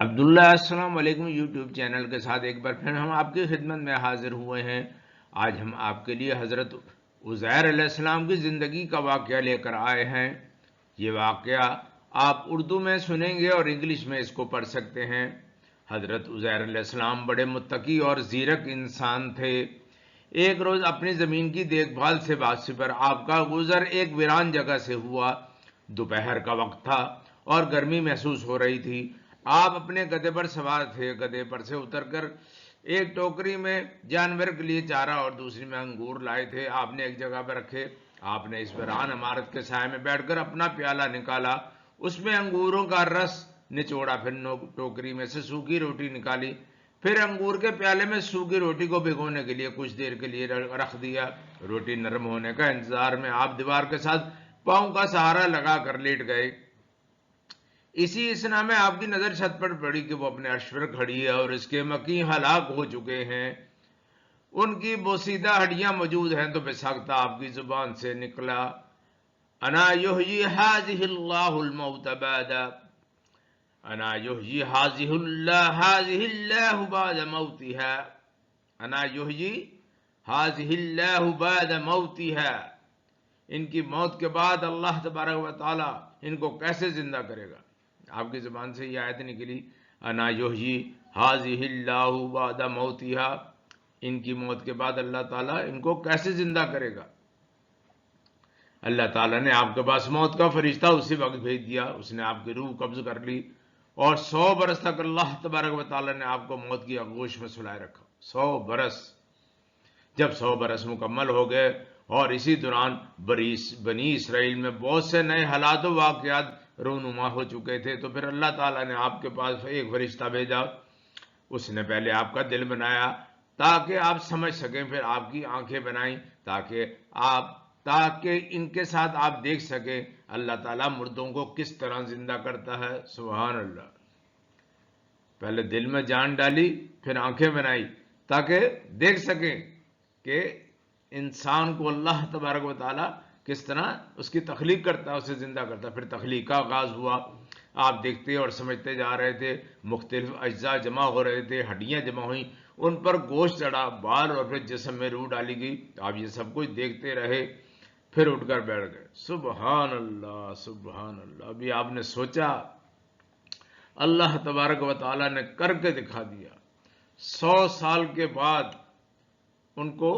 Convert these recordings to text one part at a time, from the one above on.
عبداللہ السلام علیکم YouTube channel کے ساتھ ایک بار پھر ہم آپ کی خدمت میں حاضر ہوئے ہیں۔ آج ہم آپ کے لیے حضرت عزیر علیہ السلام کی زندگی کا واقعہ لے کر آئے ہیں۔ یہ واقعہ آپ اردو میں سنیں گے اور انگلش میں اس کو پڑھ سکتے ہیں۔ حضرت عزیر علیہ السلام بڑے متقی اور زیرک انسان تھے۔ ایک روز اپنی زمین کی دیکھ بھال سے واپسی پر آپ کا گزر ایک ویران جگہ سے ہوا۔ دوپہر کا وقت تھا اور گرمی محسوس ہو رہی تھی۔ آپ اپنے گدھے پر سوار تھے۔ گدھے پر سے اتر کر ایک ٹوکری میں جانور کے لیے چارہ اور دوسری میں انگور لائے تھے۔ آپ نے ایک جگہ پر رکھے۔ آپ نے اس ویران عمارت کے سائے میں بیٹھ کر اپنا پیالہ نکالا، اس میں انگوروں کا رس نچوڑا، پھر ٹوکری میں سے سوکھی روٹی نکالی، پھر انگور کے پیالے میں سوکھی روٹی کو بھگونے کے لیے کچھ دیر کے لیے رکھ دیا۔ روٹی نرم ہونے کا انتظار میں آپ دیوار کے ساتھ پاؤں کا سہارا لگا کر لیٹ گئے۔ اسی اسنا میں آپ کی نظر چھت پر پڑی کہ وہ اپنے عرش پر کھڑی ہے اور اس کے مکین ہلاک ہو چکے ہیں۔ ان کی بوسیدہ ہڈیاں موجود ہیں تو بساختہ آپ کی زبان سے نکلا، انا یحیی ھذہ اللہ الموت بعد انا یحیی ھذہ اللہ بعد موتها انا یحیی ھذہ اللہ بعد موتها۔ ان کی موت کے بعد اللہ تبارک و تعالی ان کو کیسے زندہ کرے گا؟ آپ کی زبان سے یہ آیت نکلی، انا یحیی ھذہ اللہ بعد موتها، ان کی موت کے بعد اللہ تعالیٰ ان کو کیسے زندہ کرے گا؟ اللہ تعالیٰ نے آپ کے پاس موت کا فرشتہ اسی وقت بھیج دیا۔ اس نے آپ کی روح قبض کر لی اور 100 برس تک اللہ تبارک و تعالیٰ نے آپ کو موت کی آغوش میں سلائے رکھا۔ 100 برس۔ جب 100 برس مکمل ہو گئے اور اسی دوران بنی اسرائیل میں بہت سے نئے حالات و واقعات رونما ہو چکے تھے، تو پھر اللہ تعالیٰ نے آپ کے پاس ایک فرشتہ بھیجا۔ اس نے پہلے آپ کا دل بنایا تاکہ آپ سمجھ سکیں، پھر آپ کی آنکھیں بنائیں تاکہ ان کے ساتھ آپ دیکھ سکیں اللہ تعالیٰ مردوں کو کس طرح زندہ کرتا ہے۔ سبحان اللہ۔ پہلے دل میں جان ڈالی، پھر آنکھیں بنائی تاکہ دیکھ سکیں کہ انسان کو اللہ تبارک و تعالیٰ کس طرح اس کی تخلیق کرتا ہے، اسے زندہ کرتا ہے۔ پھر تخلیق کا آغاز ہوا۔ آپ دیکھتے اور سمجھتے جا رہے تھے، مختلف اجزاء جمع ہو رہے تھے، ہڈیاں جمع ہوئیں، ان پر گوشت چڑھا، بال اور پھر جسم میں روح ڈالی گئی۔ آپ یہ سب کچھ دیکھتے رہے، پھر اٹھ کر بیٹھ گئے۔ سبحان اللہ، سبحان اللہ۔ ابھی آپ نے سوچا، اللہ تبارک و تعالیٰ نے کر کے دکھا دیا۔ 100 سال کے بعد ان کو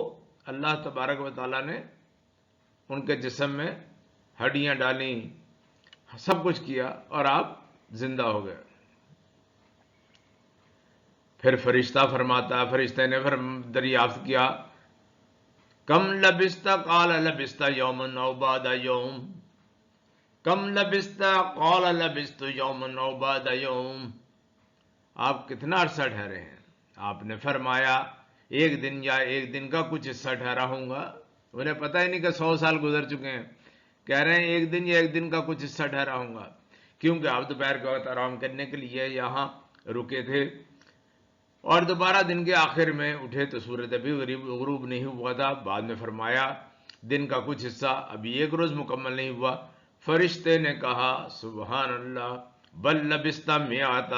اللہ تبارک و تعالیٰ نے ان کے جسم میں ہڈیاں ڈالیں، سب کچھ کیا اور آپ زندہ ہو گئے۔ پھر فرشتہ فرماتا ہے، فرشتے نے دریافت کیا، کم لبست؟ قال لبست یوما او بعد یوم۔ کم لبست؟ قال لبست یوما او بعد یوم۔ آپ کتنا عرصہ ٹھہرے ہیں؟ آپ نے فرمایا ایک دن یا ایک دن کا کچھ حصہ ٹھہرا ہوں گا۔ انہیں پتہ ہی نہیں کہ 100 سال گزر چکے ہیں، کہہ رہے ہیں ایک دن یا ایک دن کا کچھ حصہ ٹھہرا ہوں گا، کیونکہ آپ دوپہر کے وقت آرام کرنے کے لیے یہاں رکے تھے اور دوبارہ دن کے آخر میں اٹھے تو سورج ابھی غروب نہیں ہوا تھا۔ بعد میں فرمایا دن کا کچھ حصہ، ابھی ایک روز مکمل نہیں ہوا۔ فرشتے نے کہا، سبحان اللہ، بل لبست مئات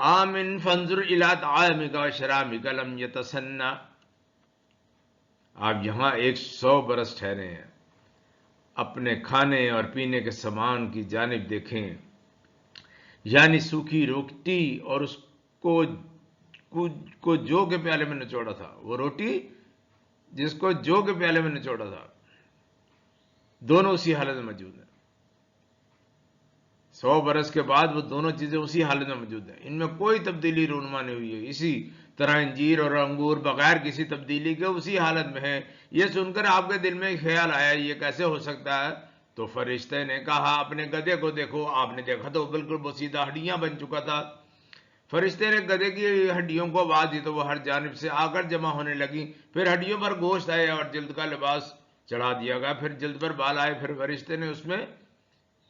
عام فانظر الی طعامک وشرابک لم یتسنى۔ آپ یہاں 100 برس ٹھہرے ہیں، اپنے کھانے اور پینے کے سامان کی جانب دیکھیں، یعنی سوکھی روٹی اور اس کو جو کے پیالے میں نچوڑا تھا، وہ روٹی جس کو جو کے پیالے میں نچوڑا تھا، دونوں اسی حالت میں موجود ہیں۔ 100 برس کے بعد وہ دونوں چیزیں اسی حالت میں موجود ہیں، ان میں کوئی تبدیلی رونما نہیں ہوئی ہے۔ اسی طرح انجیر اور انگور بغیر کسی تبدیلی کے اسی حالت میں ہے۔ یہ سن کر آپ کے دل میں خیال آیا یہ کیسے ہو سکتا ہے؟ تو فرشتے نے کہا اپنے گدھے کو دیکھو۔ آپ نے دیکھا تو بالکل بوسیدہ ہڈیاں بن چکا تھا۔ فرشتے نے گدھے کی ہڈیوں کو آواز دی تو وہ ہر جانب سے آ کر جمع ہونے لگی، پھر ہڈیوں پر گوشت آئے اور جلد کا لباس چڑھا دیا گیا، پھر جلد پر بال آئے۔ پھر فرشتے نے اس میں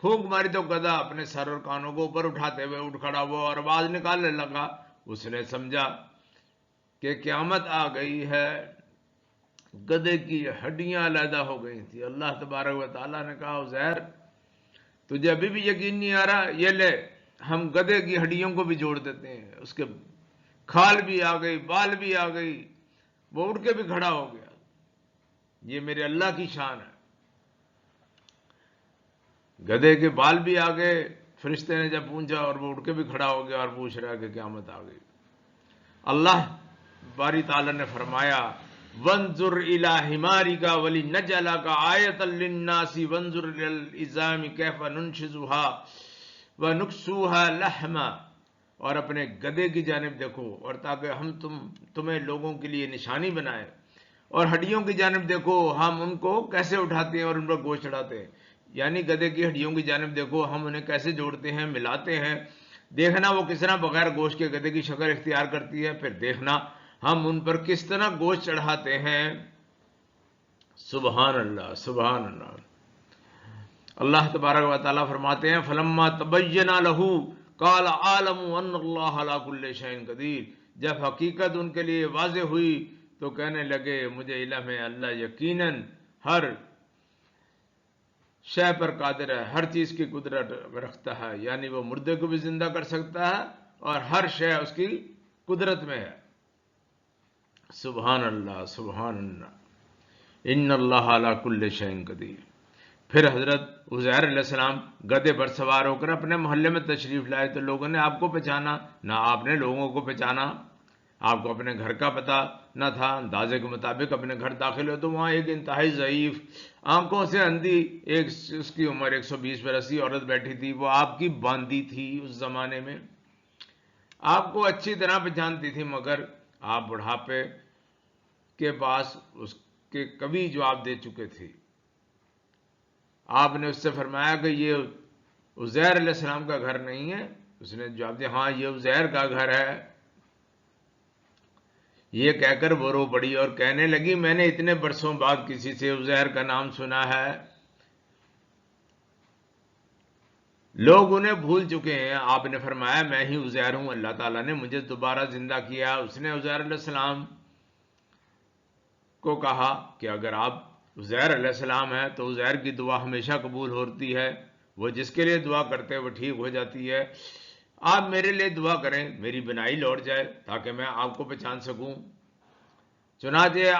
پھونک ماری تو گدھا اپنے سر اور کانوں کو اوپر اٹھاتے ہوئے اٹھ کھڑا ہوا اور آواز نکالنے لگا۔ اس نے سمجھا کہ قیامت آ گئی ہے۔ گدھے کی ہڈیاں علیحدہ ہو گئی تھی۔ اللہ تبارک و تعالیٰ نے کہا، عزیر تجھے ابھی بھی یقین نہیں آ رہا؟ یہ لے، ہم گدھے کی ہڈیوں کو بھی جوڑ دیتے ہیں، اس کے کھال بھی آ گئی، بال بھی آ گئی، وہ اٹھ کے بھی کھڑا ہو گیا۔ یہ میرے اللہ کی شان ہے۔ گدھے کے بال بھی آ گئے، فرشتے نے جب پوچھا اور وہ اٹھ کے بھی کھڑا ہو گیا اور پوچھ رہا کہ قیامت آ گئی۔ اللہ باری تعالیٰ نے فرمایا وَانظُرْ إِلَىٰ حِمَارِكَ وَلِنَجْعَلَكَ آیَةً لِلنَّاسِ وَانظُرْ إِلَى الْعِظَامِ كَيْفَ نُنشِزُهَا وَنُكْسُوهَا لَحْمًا، اور اپنے گدھے کی جانب دیکھو اور تاکہ ہم تمہیں لوگوں کے لیے نشانی بنائیں، اور ہڈیوں کی جانب دیکھو ہم ان کو کیسے اٹھاتے ہیں اور ان پر گوشت چڑھاتے ہیں۔ یعنی گدھے کی ہڈیوں کی جانب دیکھو ہم انہیں کیسے جوڑتے ہیں، ملاتے ہیں، دیکھنا وہ کس طرح بغیر گوشت کے گدھے کی شکل اختیار کرتی ہے، پھر دیکھنا ہم ان پر کس طرح گوشت چڑھاتے ہیں۔ سبحان اللہ، سبحان اللہ۔ اللہ تبارک و تعالیٰ فرماتے ہیں فلما تبین لہ قال عالم ان اللہ علی کل شیء قدیر، جب حقیقت ان کے لیے واضح ہوئی تو کہنے لگے مجھے علم ہے اللہ یقیناً ہر شے پر قادر ہے، ہر چیز کی قدرت رکھتا ہے، یعنی وہ مردے کو بھی زندہ کر سکتا ہے اور ہر شے اس کی قدرت میں ہے۔ سبحان اللہ، سبحان اللہ، ان اللہ علی کل شیء قدیر۔ پھر حضرت عزیر علیہ السلام گدھے پر سوار ہو کر اپنے محلے میں تشریف لائے تو لوگوں نے آپ کو پہچانا، نہ آپ نے لوگوں کو پہچانا۔ آپ کو اپنے گھر کا پتہ نہ تھا، اندازے کے مطابق اپنے گھر داخل ہو تو وہاں ایک انتہائی ضعیف، آنکھوں سے اندھی، ایک اس کی عمر 120 برس کی عورت بیٹھی تھی، وہ آپ کی باندی تھی اس زمانے میں، آپ کو اچھی طرح پہچانتی تھی، مگر آپ بڑھاپے کے پاس اس کے کبھی جواب دے چکے تھے۔ آپ نے اس سے فرمایا کہ یہ عزیر علیہ السلام کا گھر نہیں ہے؟ اس نے جواب دیا ہاں یہ عزیر کا گھر ہے۔ یہ کہہ کر وہ رو پڑی اور کہنے لگی میں نے اتنے برسوں بعد کسی سے عزیر کا نام سنا ہے، لوگ انہیں بھول چکے ہیں۔ آپ نے فرمایا میں ہی عزیر ہوں، اللہ تعالیٰ نے مجھے دوبارہ زندہ کیا۔ اس نے عزیر علیہ السلام کو کہا کہ اگر آپ عزیر علیہ السلام ہیں تو عزیر کی دعا ہمیشہ قبول ہوتی ہے، وہ جس کے لیے دعا کرتے ہیں وہ ٹھیک ہو جاتی ہے۔ آپ میرے لیے دعا کریں میری بینائی لوٹ جائے تاکہ میں آپ کو پہچان سکوں۔ چنانچہ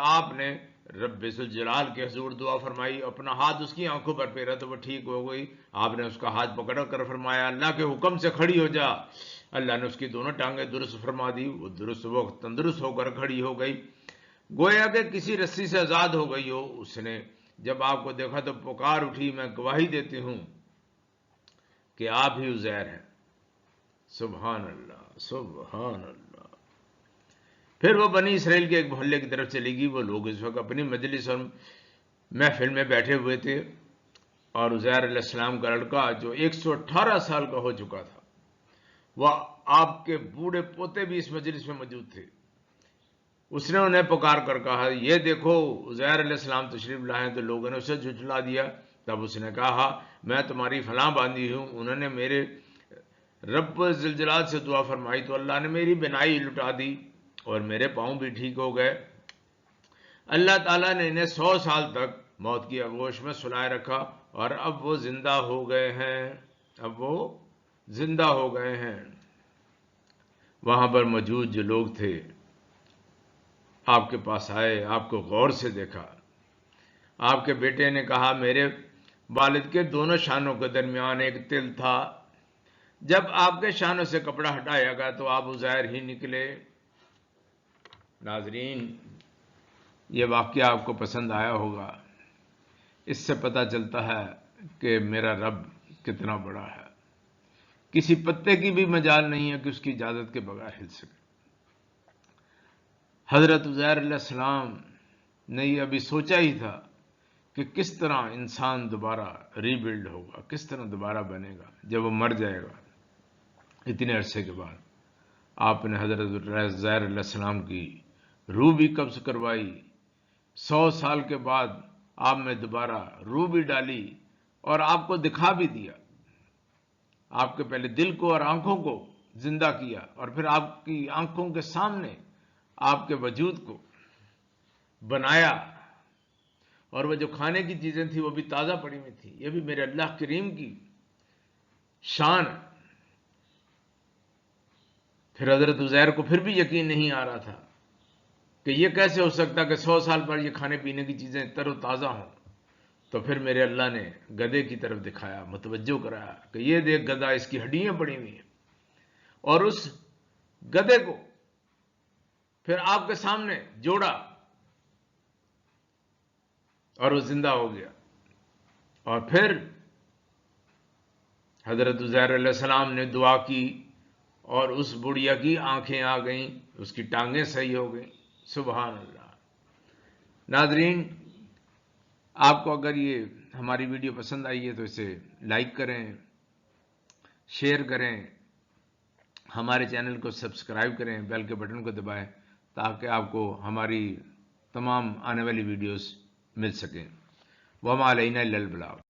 آپ نے رب ذوالجلال کے حضور دعا فرمائی، اپنا ہاتھ اس کی آنکھوں پر پھیرا تو وہ ٹھیک ہو گئی۔ آپ نے اس کا ہاتھ پکڑ کر فرمایا اللہ کے حکم سے کھڑی ہو جا۔ اللہ نے اس کی دونوں ٹانگیں درست فرما دی، وہ تندرست ہو کر کھڑی ہو گئی، گویا کہ کسی رسی سے آزاد ہو گئی ہو۔ اس نے جب آپ کو دیکھا تو پکار اٹھی میں گواہی دیتی ہوں کہ آپ ہی عزیر ہیں۔ سبحان اللہ، سبحان اللہ۔ پھر وہ بنی اسرائیل کے ایک محلے کی طرف چلی گئی۔ وہ لوگ اس وقت اپنی مجلس اور محفل میں بیٹھے ہوئے تھے، اور عزیر علیہ السلام کا لڑکا جو 118 سال کا ہو چکا تھا، وہ آپ کے بوڑھے پوتے بھی اس مجلس میں موجود تھے۔ اس نے انہیں پکار کر کہا یہ دیکھو عزیر علیہ السلام تشریف لائے ہیں، تو لوگوں نے اسے جھٹلا دیا۔ تب اس نے کہا میں تمہاری فلاں باندھی ہوں، انہوں نے میرے رب ذوالجلال سے دعا فرمائی تو اللہ نے میری بینائی لٹا دی اور میرے پاؤں بھی ٹھیک ہو گئے۔ اللہ تعالیٰ نے انہیں 100 سال تک موت کی آغوش میں سلائے رکھا اور اب وہ زندہ ہو گئے ہیں، اب وہ زندہ ہو گئے ہیں۔ وہاں پر موجود جو لوگ تھے آپ کے پاس آئے، آپ کو غور سے دیکھا۔ آپ کے بیٹے نے کہا میرے والد کے دونوں شانوں کے درمیان ایک تل تھا، جب آپ کے شانوں سے کپڑا ہٹایا گیا تو آپ عزیر ہی نکلے۔ ناظرین یہ واقعہ آپ کو پسند آیا ہوگا، اس سے پتہ چلتا ہے کہ میرا رب کتنا بڑا ہے، کسی پتے کی بھی مجال نہیں ہے کہ اس کی اجازت کے بغیر ہل سکے۔ حضرت عزیر علیہ السلام نے یہ ابھی سوچا ہی تھا کہ کس طرح انسان دوبارہ ری بلڈ ہوگا، کس طرح دوبارہ بنے گا جب وہ مر جائے گا۔ اتنے عرصے کے بعد آپ نے حضرت عزیر علیہ السلام کی روح بھی قبض کروائی، 100 سال کے بعد آپ میں دوبارہ روح بھی ڈالی اور آپ کو دکھا بھی دیا، آپ کے پہلے دل کو اور آنکھوں کو زندہ کیا اور پھر آپ کی آنکھوں کے سامنے آپ کے وجود کو بنایا، اور وہ جو کھانے کی چیزیں تھیں وہ بھی تازہ پڑی ہوئی تھیں۔ یہ بھی میرے اللہ کریم کی شان ہے۔ پھر حضرت عزیر کو پھر بھی یقین نہیں آ رہا تھا کہ یہ کیسے ہو سکتا کہ 100 سال پر یہ کھانے پینے کی چیزیں تر و تازہ ہوں۔ تو پھر میرے اللہ نے گدھے کی طرف دکھایا، متوجہ کرایا کہ یہ دیکھ گدھا، اس کی ہڈیاں پڑی ہوئی ہیں، اور اس گدھے کو پھر آپ کے سامنے جوڑا اور وہ زندہ ہو گیا۔ اور پھر حضرت عزیر علیہ السلام نے دعا کی اور اس بڑھیا کی آنکھیں آ گئیں، اس کی ٹانگیں صحیح ہو گئیں۔ سبحان اللہ۔ ناظرین، آپ کو اگر یہ ہماری ویڈیو پسند آئی ہے تو اسے لائک کریں، شیئر کریں، ہمارے چینل کو سبسکرائب کریں، بیل کے بٹن کو دبائیں تاکہ آپ کو ہماری تمام آنے والی ویڈیوز مل سکیں۔ وما علینا الا البلاغ۔